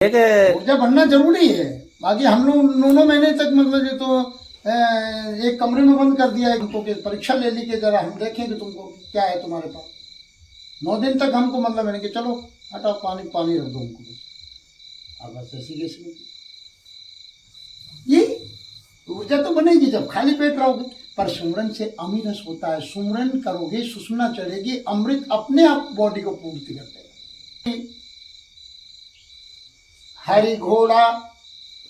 ऊर्जा बढ़ना जरूरी है। बाकी हम लोग 9 महीने तक मतलब ये तो एक कमरे में बंद कर दिया है हमको कि परीक्षा ले ली कि जरा हम देखें कि तुमको क्या है तुम्हारे पास। 9 दिन तक हमको मतलब मैंने कि चलो हटाओ पानी पानी रख दो हमको बस। अब बस ऐसी कैसी ये ऊर्जा तो बनेगी जब खाली पेट रहोगे। पर सुमरन से अमीरस होता है। सुमरन करोगे सुषुम्ना चढ़ेगी, अमृत अपने आप बॉडी को पूर्ति कर देगा। हरि घोड़ा,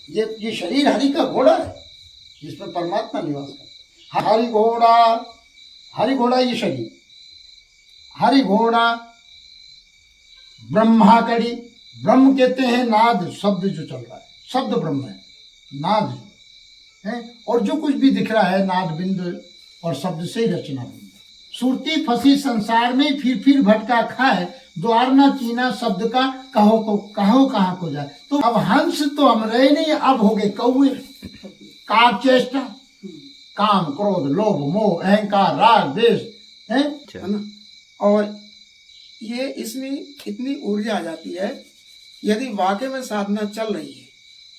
ये शरीर हरि का घोड़ा है जिसमें परमात्मा निवास करता है। हरि घोड़ा ये शरीर, हरि घोड़ा ब्रह्माकड़ी। ब्रह्म कहते हैं नाद, शब्द जो चल रहा है, शब्द ब्रह्म है, नाद है। और जो कुछ भी दिख रहा है नाद बिंदु और शब्द से ही रचना बिंदु। सुरती फंसी संसार में फिर भटका खाए, द्वार न चीना शब्द का कहो कहाँ को जाए। तो अब हंस तो हम रहे नहीं, अब हो गए कौए। काक चेष्टा, काम क्रोध लोभ मोह अहंकार राग द्वेष है ना। और ये इसमें इतनी ऊर्जा आ जाती है, यदि वाकई में साधना चल रही है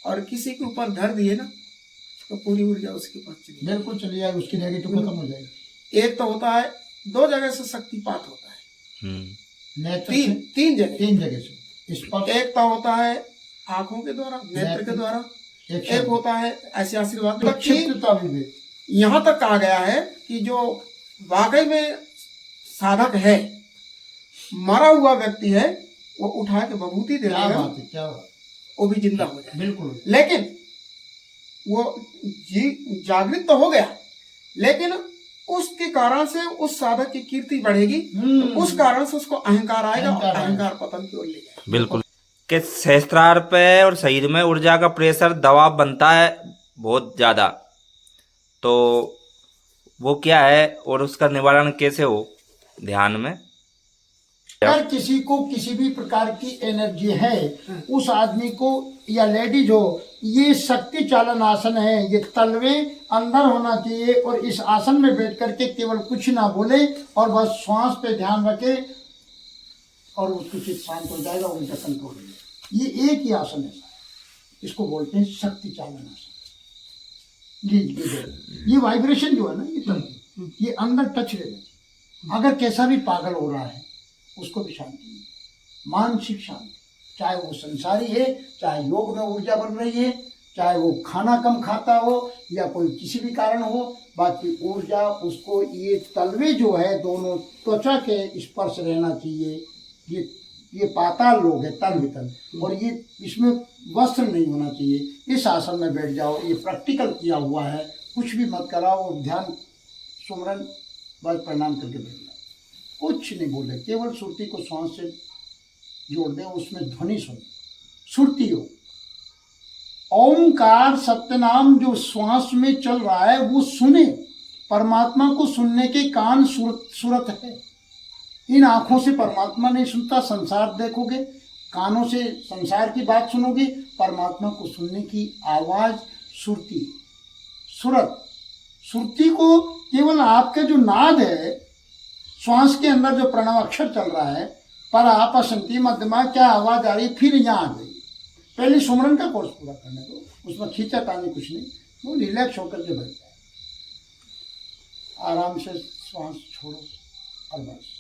और किसी के ऊपर धर दिए ना तो पूरी ऊर्जा उसके पास चली बिल्कुल चली जाएगी, उसकी नेगेटिव खत्म हो जाएगी। एक तो होता है 2 जगह से शक्तिपात होता है, तीन जगह से। एक तो होता है आंखों के द्वारा, नेत्र के द्वारा, एक होता है ऐसे आशीर्वाद। यहाँ तक कहा गया है कि जो वाकई में साधक है, मरा हुआ व्यक्ति है, वो उठा के विभूति दे देगा, क्या वो भी जिंदा हो जाए। बिल्कुल। लेकिन वो जागृत तो हो गया, लेकिन उसके कारण से उस साधक की कीर्ति बढ़ेगी, तो उस कारण से उसको अहंकार आएगा और अहंकार पतन की ओर ले जाएगा। बिल्कुल कि सहस्त्रार पे और शरीर में ऊर्जा का प्रेशर दबाव बनता है बहुत ज्यादा, तो वो क्या है और उसका निवारण कैसे हो ध्यान में। अगर किसी को किसी भी प्रकार की एनर्जी है, उस आदमी को या लेडीज हो, ये शक्ति चालन आसन है। ये तलवे अंदर होना चाहिए और इस आसन में बैठ करके केवल कुछ ना बोले और बस श्वास पे ध्यान रखे और उसको चित्त शांत हो जाएगा, उनका कंट्रोल हो जाएगा। ये एक ही आसन है, इसको बोलते हैं शक्ति चालन आसन। ये वाइब्रेशन जो है ना, ये अंदर टच लेना। अगर कैसा भी पागल हो रहा है उसको भी शांति मिले, मानसिक शांति। चाहे वो संसारी है, चाहे योग में ऊर्जा बन रही है, चाहे वो खाना कम खाता हो या कोई किसी भी कारण हो, बाकी ऊर्जा उसको ये तलवे जो है दोनों त्वचा के स्पर्श रहना चाहिए। ये पाताल लोग है, तल वितल, और ये इसमें वस्त्र नहीं होना चाहिए। इस आसन में बैठ जाओ, ये प्रैक्टिकल किया हुआ है, कुछ भी मत कराओ और ध्यान सुमरन बस प्रणाम करके बैठ जाओ, कुछ नहीं बोले, केवल सुरती को श्वास से जोड़ दें, उसमें ध्वनि सुनो, सुरती हो। ओंकार सत्यनाम जो श्वास में चल रहा है वो सुने। परमात्मा को सुनने के कान सूरत है। इन आंखों से परमात्मा नहीं सुनता, संसार देखोगे, कानों से संसार की बात सुनोगे, परमात्मा को सुनने की आवाज सुरती, सुरत। सुरती को केवल आपका जो नाद है, श्वास के अंदर जो प्रणव अक्षर चल रहा है, पर आप असंति मध्यमा क्या आवाज आ रही, फिर यहाँ आ गई। पहले सुमरन का कोर्स पूरा करने दो, उसमें खींचातानी कुछ नहीं, वो रिलैक्स होकर के बैठ जाए, आराम से श्वास छोड़ो और बस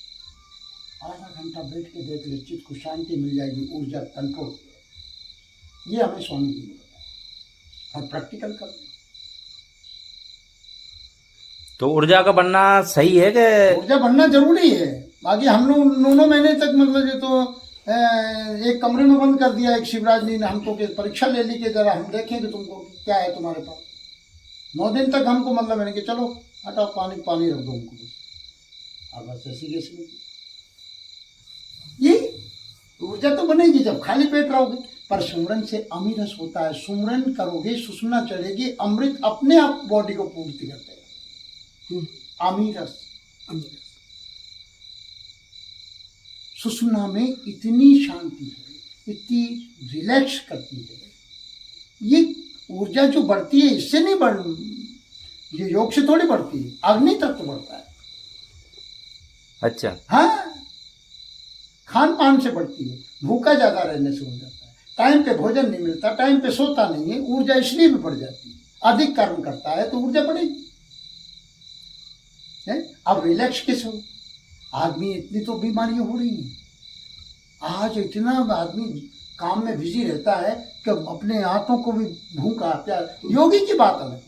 आधा घंटा बैठ के देख ले, चित्त को शांति मिल जाएगी, ऊर्जा कंट्रोल। ये हमें स्वामी जी ने बताया और प्रैक्टिकल कर। तो ऊर्जा का बनना सही है कि ऊर्जा बनना जरूरी है। बाकी हम लोग 9 महीने तक मतलब ये तो एक कमरे में बंद कर दिया एक शिवराज ने हमको कि परीक्षा ले ली कि जरा हम देखें कि तुमको क्या है तुम्हारे पास। 9 दिन तक हमको मतलब मैंने कि चलो हटाओ पानी पानी रख दो हमको बस। अब बस ऐसी कैसी ये ऊर्जा तो बनेगी जब खाली पेट रहोगे। पर सुमरन से अमीरस होता है। सुमरन करोगे सुषुम्ना चढ़ेगी, अमृत अपने आप बॉडी को पूर्ति कर देगा। अमीरस सुषुम्ना में इतनी शांति है, इतनी रिलैक्स करती है। ये ऊर्जा जो बढ़ती है इससे नहीं बढ़, ये योग से थोड़ी बढ़ती है, अग्नि तत्व बढ़ता है। अच्छा, हाँ, खान पान से बढ़ती है, भूखा ज्यादा रहने से हो जाता है, टाइम पे भोजन नहीं मिलता, टाइम पे सोता नहीं है, ऊर्जा इसलिए भी बढ़ जाती है। अधिक कर्म करता है तो ऊर्जा बढ़ेगी। अब रिलैक्स कैसे हो? आदमी इतनी तो बीमारियां हो रही हैं आज, इतना आदमी काम में बिजी रहता है कि अपने हाथों को भी भूख आता है। योगी की बात अलग,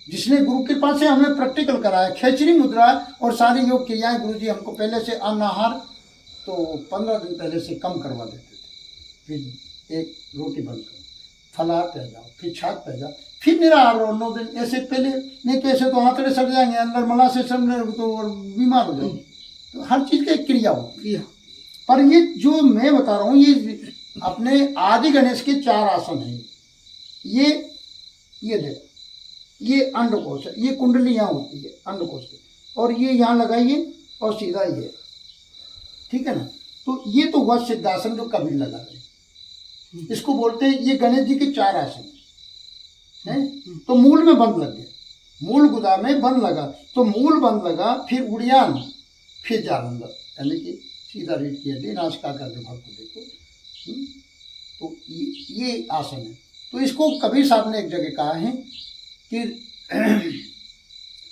जिसने गुरु कृपा से हमें प्रैक्टिकल कराया, खेचरी मुद्रा और सारे योग किया है। गुरु जी हमको पहले से अन्न आहार तो 15 दिन पहले से कम करवा देते थे, फिर एक रोटी बंद करो, फलाहार पे जाओ, फिर छाछ पे जाओ, फिर निराहार और 9 दिन। ऐसे पहले नहीं कैसे तो आंकड़े सड़ जाएंगे, अंदर मला से सड़ने तो बीमार हो जाएंगे। तो हर चीज की एक क्रिया होती है। पर ये जो मैं बता रहा हूँ, ये अपने आदि गणेश के 4 आसन हैं। ये देखो, ये अंडकोश है, ये कुंडली यहाँ होती है अंडकोश की, और ये यहाँ लगाइए और सीधा ये, ठीक है ना। तो ये तो हुआ सिद्धासन जो कबीर लगा रहे, इसको बोलते हैं, ये गणेश जी के 4 आसन है। तो मूल में बंद लग गया, मूल गुदा में बंद लगा, तो मूल बंद लगा, फिर उड़ियान, फिर जालंधर, यानी कि सीधा रीढ़ की हड्डी, नासिका का भाग को देखो। तो ये आसन है। तो इसको कबीर साहब ने एक जगह कहा है कि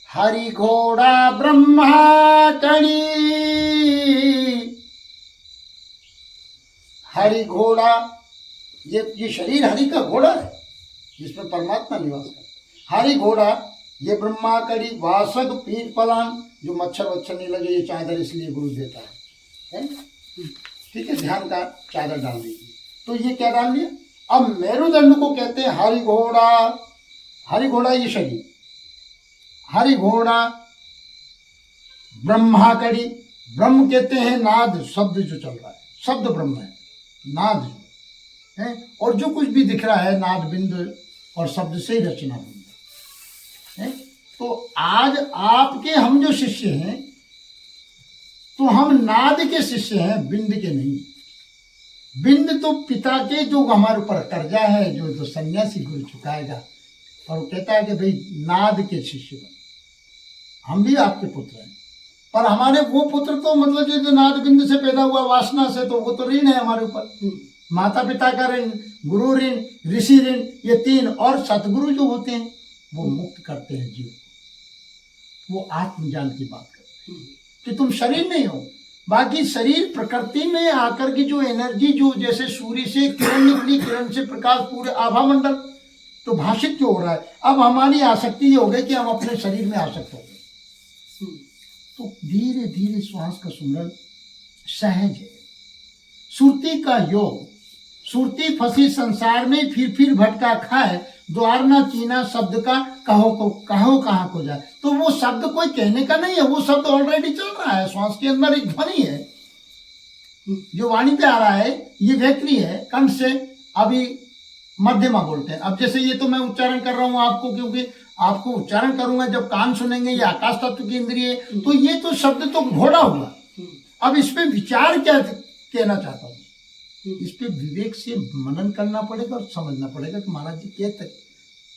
हरि घोड़ा ब्रह्माकड़ी, हरि घोड़ा, ये शरीर हरि का घोड़ा है जिसमें परमात्मा निवास करता है। हरि घोड़ा, ये ब्रह्माकड़ी, वासक पीठ पलान, जो मच्छर वच्छर नहीं लगे, ये चादर इसलिए गुरु देता है? ठीक है, ध्यान का चादर डाल दीजिए। तो ये क्या डाल लिया? अब मेरुदंड को कहते हैं हरि घोड़ा। हरि घोड़ा ये शरीर, हरि घोड़ा ब्रह्माकड़ी, ब्रह्म कहते हैं नाद, शब्द जो चल रहा है, शब्द ब्रह्म है, नाद जो है, और जो कुछ भी दिख रहा है नाद बिंदु और शब्द से ही रचना हुई है। तो आज आपके हम जो शिष्य हैं, तो हम नाद के शिष्य हैं, बिंद के नहीं। बिंद तो पिता के जो हमारे ऊपर कर्जा है, जो तो सन्यासी गुरु चुकाएगा, और वो कहता है कि भाई नाद के शिष्य बन, हम भी आपके पुत्र हैं। पर हमारे वो पुत्र तो मतलब जो नाद बिंद से पैदा हुआ वासना से, तो वो तो ऋण है हमारे ऊपर, माता पिता का ऋण, गुरु ऋण, ऋषि ऋण, ये 3, और सतगुरु जो होते हैं वो मुक्त करते हैं जीव को। वो आत्मज्ञान की बात करते हैं कि तुम शरीर नहीं हो। बाकी शरीर प्रकृति में आकर की जो एनर्जी, जो जैसे सूर्य से किरण निकली, किरण से प्रकाश पूरे आभा मंडल तो भाषित जो हो रहा है। अब हमारी आसक्ति ये हो गई कि हम अपने शरीर में आसक्त हो गए। तो धीरे धीरे श्वास का सुमरन सहज है। सुरती का योग, सुरती फंसी संसार में, फिर भटका खाए, द्वार ना चीना शब्द का, कहो कहाँ को जाए। तो वो शब्द कोई कहने का नहीं है, वो शब्द ऑलरेडी चल रहा है। श्वास के अंदर एक ध्वनि है जो वाणी पे आ रहा है, ये व्यक्ति है, कंठ से अभी मध्यमा बोलते हैं। अब जैसे ये तो मैं उच्चारण कर रहा हूँ आपको, क्योंकि आपको उच्चारण करूंगा जब कान सुनेंगे, ये आकाश तत्व की इंद्रिय, तो ये तो शब्द तो घोड़ा हुआ। अब इस पे विचार क्या कहना चाहता हूँ, इस पे विवेक से मनन करना पड़ेगा और समझना पड़ेगा कि महाराज जी कहते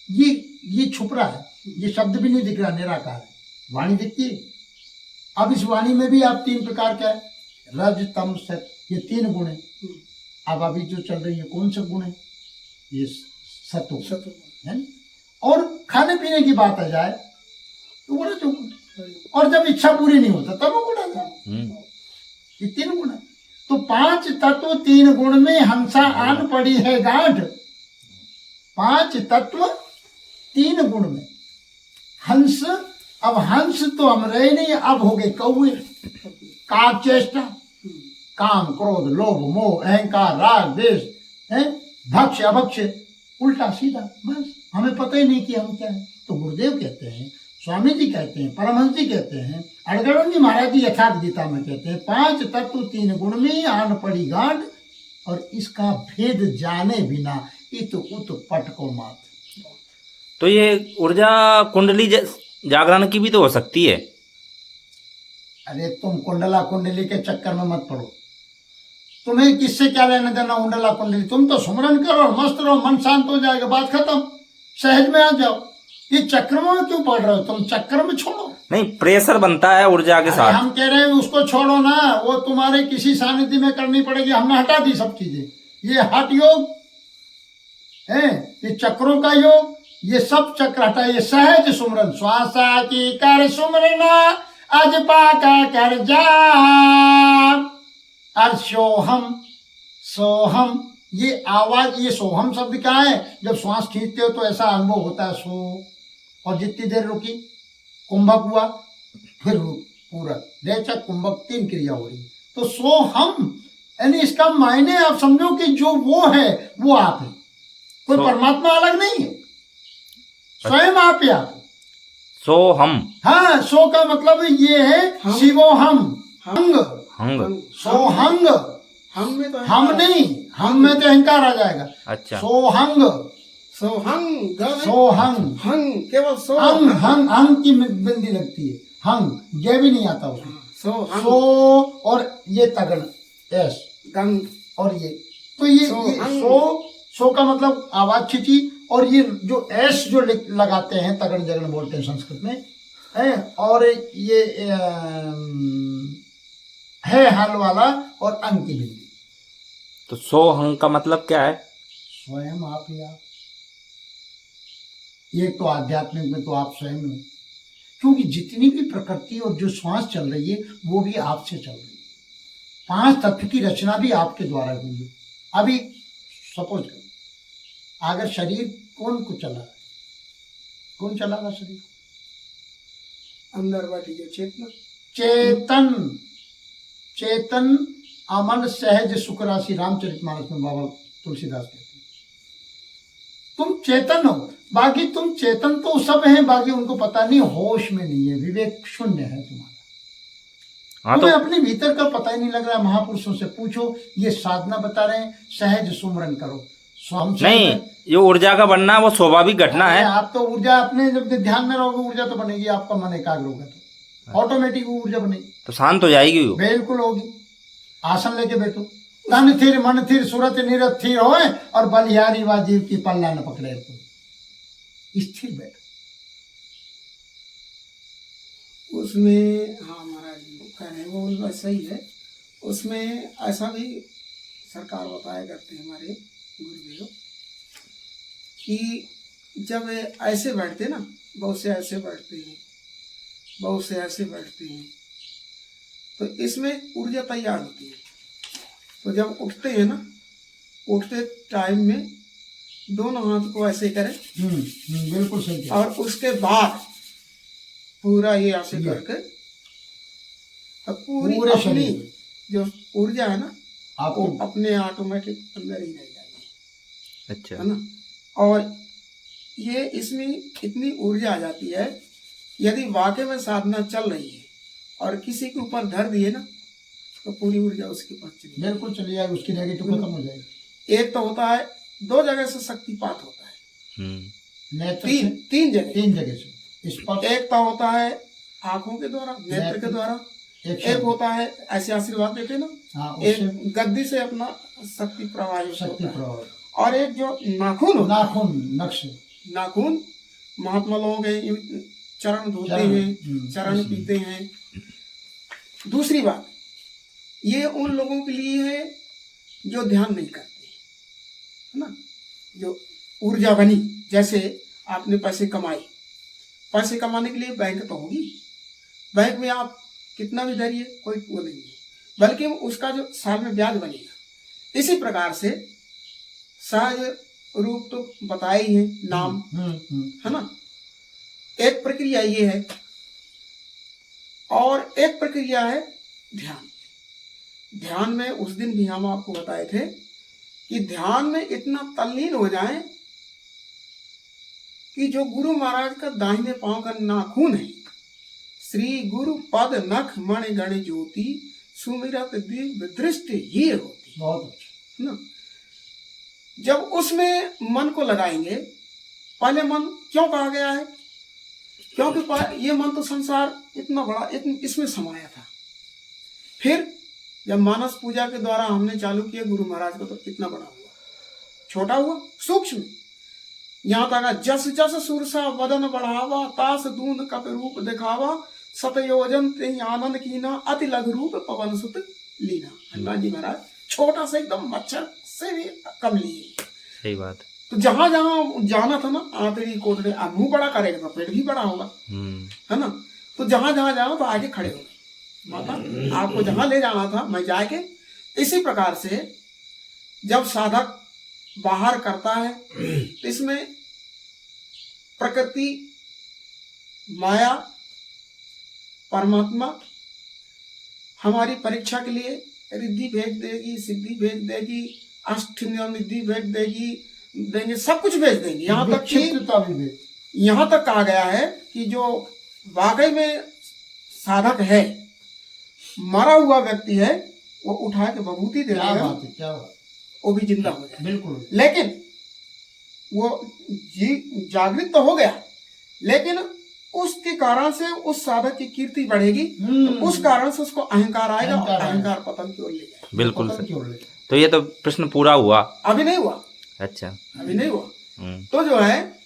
ये छुप रहा है, ये शब्द भी नहीं दिख रहा, निराकार है, वाणी दिखती है। अब इस वाणी में भी आप 3 प्रकार का है, रज तम सत, ये 3 गुण है। अब अभी जो चल रही है कौन सा गुण है? ये सत्व है। और खाने पीने की बात आ जाए तो वो रजो गुण, और जब इच्छा पूरी नहीं होता तब वो गुण आ जाए। ये 3 गुण है। तो 5 तत्व 3 गुण में हंसा आन पड़ी है गांठ। 5 तत्व 3 गुण में हंस। अब हंस तो हम रहे नहीं, अब हो गए कौवे। का चेष्टा, काम क्रोध लोभ मोह अहंकार राग द्वेष है, भक्ष्य अभक्ष्य, उल्टा सीधा, बस हमें पता ही नहीं कि हम क्या है। तो गुरुदेव कहते हैं, स्वामी जी कहते हैं, परमहंस जी कहते हैं, अड़गड़ों जी महाराज जी यथार्थ गीता में कहते हैं, 5 तत्व 3 गुण में आन पड़ी गांठ, और इसका भेद जाने बिना इत उत पट को मात। तो ये ऊर्जा कुंडली जागरण की भी तो हो सकती है। अरे तुम कुंडला कुंडली के चक्कर में मत पड़ो, तुम्हें किससे क्या लेना देना कुंडला कुंडली। तुम तो सुमरन करो, मस्त रहो, मन शांत हो जाएगा, बात खत्म, सहज में आ जाओ। ये चक्र में क्यों पढ़ रहे हो तुम? चक्र में छोड़ो। नहीं, प्रेशर बनता है ऊर्जा के साथ। हम कह रहे हैं उसको छोड़ो ना, वो तुम्हारे किसी सानिध्य में करनी पड़ेगी। हमने हटा दी सब चीजें। ये हठ योग है, ये चक्रों का योग, ये सब चक्र हटा। ये सहज सुमरन, श्वासा की कर सुमरना अज पाका कर जा, और सोहम सोहम, ये आवाज, ये सोहम शब्द क्या है? जब श्वास खींचते हो तो ऐसा अनुभव होता है सो, और जितनी देर रुकी, कुंभक हुआ, फिर पूरक, रेचक, कुंभक, 3 क्रिया हो रही। तो सोहम यानी इसका मायने आप समझो कि जो वो है वो आप है, कोई परमात्मा अलग नहीं है, स्वयं आप ही आप। सो हम, हाँ, सो का मतलब ये है शिवो हम, हंग, हंग, सोहंग, हम में तो हम नहीं, हम में तो अहंकार आ जाएगा। अच्छा, सोहंग, सोहंग, सोहंग, हंग, केवल सो, अंग, हंग, अंग की बिंदी लगती है, हंग, ये भी नहीं आता उसमें। सो और ये तगड़, एस, गंग, और ये तो ये सो का मतलब आवाज खींची, और ये जो एस जो लगाते हैं, तगड़ जगड़ बोलते हैं संस्कृत में है, और ये है हल वाला, और अंग की बिंदी। तो सो हंग का मतलब क्या है? स्वयं आप ही आप। ये तो आध्यात्मिक में तो आप स्वयं हो, क्योंकि जितनी भी प्रकृति और जो श्वास चल रही है वो भी आपसे चल रही है। 5 तत्व की रचना भी आपके द्वारा हुई है। अभी सपोज करो, अगर शरीर कौन को चला रहा है? कौन चला रहा शरीर? अंदर बैठी जो चेतना, चेतन, चेतन अमन सहज सुख राशि, रामचरितमानस में बाबा तुलसीदास कहते हैं। तुम चेतन हो, बाकी तुम चेतन तो सब हैं, बाकी उनको पता नहीं, होश में नहीं है, विवेक शून्य है तुम्हारा। हाँ, तुम्हें तो अपने भीतर का पता ही नहीं लग रहा। महापुरुषों से पूछो, ये साधना बता रहे हैं, सहज सुमरन करो। नहीं, ये ऊर्जा का बनना वो स्वाभाविक घटना है। आप तो ऊर्जा अपने जब ध्यान में रहोगे ऊर्जा तो बनेगी, आपका मन एकाग्र होगा तो ऑटोमेटिक ऊर्जा बनेगी, तो शांत हो जाएगी वो। बिल्कुल होगी। आसन लेके बैठो, तन थिर मन थिर सूरत निरत थिर होए, और बलिहारी वा जीव की पल्ला न पकड़े, स्थिर बैठो उसमें। हाँ महाराज कह रहे हैं वो बात सही है। उसमें ऐसा भी सरकार बताया करते हैं हमारे गुरुदेव कि जब ऐसे बैठते ना, बहुत से ऐसे बैठते हैं, बहुत से ऐसे बैठते हैं, तो इसमें ऊर्जा तैयार होती है। तो जब उठते हैं ना, उठते टाइम में दोनों हाथ को ऐसे करें, बिल्कुल सही, और उसके बाद पूरा ये ऐसे करके अब पूरी अपनी जो ऊर्जा है ना, वो अपने ऑटोमेटिक अंदर ही रह जाएगी। अच्छा, है ना। और ये इसमें इतनी ऊर्जा आ जाती है, यदि वाकई में साधना चल रही है और किसी के ऊपर धर दिए ना, तो पूरी ऊर्जा उसके पास चली, बिल्कुल चली जाएगी, उसकी नेगेटिव खत्म हो जाएगी। एक तो होता है 2 जगह से शक्तिपात होता है, तीन जगह से। एक तो होता है आंखों के द्वारा, नेत्र के द्वारा, एक होता है ऐसे आशीर्वाद देते ना, एक गद्दी से अपना शक्ति प्रवाह, और एक जो नाखून महात्मा लोग चरण धोते हैं, चरण पीते हैं। दूसरी बात, ये उन लोगों के लिए है जो ध्यान नहीं करते, है ना। जो ऊर्जा बनी, जैसे आपने पैसे कमाए, पैसे कमाने के लिए बैंक तो होगी, बैंक में आप कितना भी धरिए कोई वो नहीं है, बल्कि उसका जो साल में ब्याज बनेगा। इसी प्रकार से सहज रूप तो बताया ही है, नाम, है ना। एक प्रक्रिया ये है, और एक प्रक्रिया है ध्यान। ध्यान में उस दिन भी हम आपको बताए थे कि ध्यान में इतना तल्लीन हो जाए कि जो गुरु महाराज का दाहिने पांव का नाखून है, श्री गुरु पद नख मण गण ज्योति सुमिरत दिव्य दृष्टि ये होती। बहुत अच्छा ना। जब उसमें मन को लगाएंगे, पहले मन क्यों कहा गया है? क्योंकि ये मन तो संसार इतना बड़ा इसमें समाया था। फिर जब मानस पूजा के द्वारा हमने चालू किया गुरु महाराज को, तो कितना बड़ा हुआ, छोटा हुआ, सूक्ष्म। यहाँ तक जस जस सुरसा बदन बढ़ावा, तास दून कप रूप दिखावा, सतयोजन ते आनंद कीना, अति लघु रूप पवन सुत लीना। हनुमान जी महाराज छोटा सा एकदम मच्छर से भी कम लिए। सही बात। तो जहां जहां जाना था ना, आंतरी कोटड़े, मुंह बड़ा करेगा तो पेट भी बड़ा होगा, है ना। तो जहां जहां जाना तो आगे खड़े हो, माता आपको जहां ले जाना था मैं जाके। इसी प्रकार से जब साधक बाहर करता है तो इसमें प्रकृति, माया, परमात्मा हमारी परीक्षा के लिए रिद्धि भेज देगी, सिद्धि भेज देगी, अष्टनिधि भेज देंगे, सब कुछ भेज देंगे। यहाँ तक कहा गया है कि जो वाकई में साधक है, मरा हुआ व्यक्ति है, वो उठा के विभूति दे देगा, वो भी जिंदा हो जाए। बिल्कुल। लेकिन वो जागृत तो हो गया, लेकिन उसके कारण से उस साधक की कीर्ति बढ़ेगी, तो उस कारण से उसको अहंकार आएगा और अहंकार पतन की ओर ले जाएगा। बिल्कुल सर। तो ये तो प्रश्न पूरा हुआ? अभी नहीं हुआ। अच्छा, अभी नहीं हुआ। तो जो है,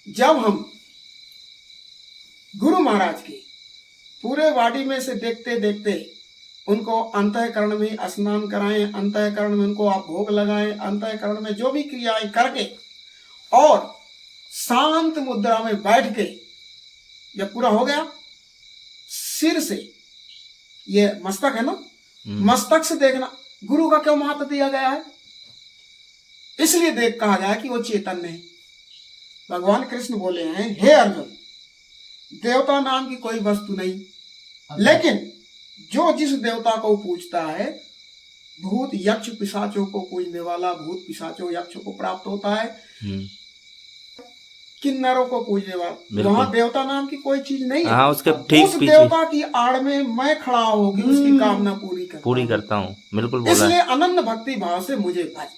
जब हम गुरु महाराज की पूरे वाडी में से देखते देखते उनको अंतःकरण में स्नान कराएं, अंतःकरण में उनको आप भोग लगाएं, अंतःकरण में जो भी क्रियाएं करके और शांत मुद्रा में बैठ के जब पूरा हो गया, सिर से, ये मस्तक है ना, मस्तक से देखना गुरु का क्यों महत्व दिया गया है, इसलिए देख कहा गया कि वो चैतन्य है। भगवान कृष्ण बोले हैं, हे अर्जुन, देवता नाम की कोई वस्तु नहीं, लेकिन जो जिस देवता को पूजता है, भूत यक्ष पिशाचों को पूजने वाला भूत पिशाचों यक्षों को प्राप्त होता है, किन्नरों को पूजने वाला, वहां देवता नाम की कोई चीज नहीं है। उसके ठीक उस देवता की आड़ में मैं खड़ा होगी, उसकी कामना पूरी करता हूँ। बिल्कुल बोला। इसलिए अनन्य भक्ति भाव से मुझे भज।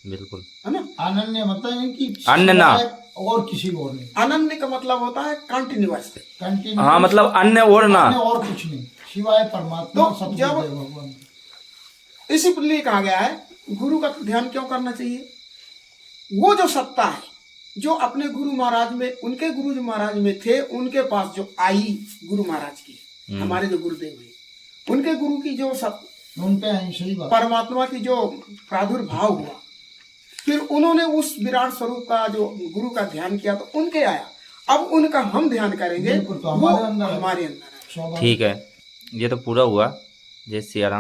बिल्कुल, है ना। अनन्य मतलब है कि अन्य ना और किसी और नहीं। अनन्य का मतलब होता है कंटिन्यूअस। हाँ, मतलब अन्य और ना, और कुछ नहीं सिवाय परमात्मा। तो जब इसी लिए कहा गया है, गुरु का ध्यान क्यों करना चाहिए? वो जो सत्ता है, जो अपने गुरु महाराज में, उनके गुरु जो महाराज में थे, उनके पास जो आई गुरु महाराज की, हमारे जो गुरुदेव हैं, उनके गुरु की जो उन पे आई, सही बात, परमात्मा की जो प्रादुर्भाव हुआ, फिर उन्होंने उस विराट स्वरूप का जो गुरु का ध्यान किया, तो उनके आया। अब उनका हम ध्यान करेंगे, तो हमारे अंदर। ठीक है, ये तो पूरा हुआ। जय सिया राम।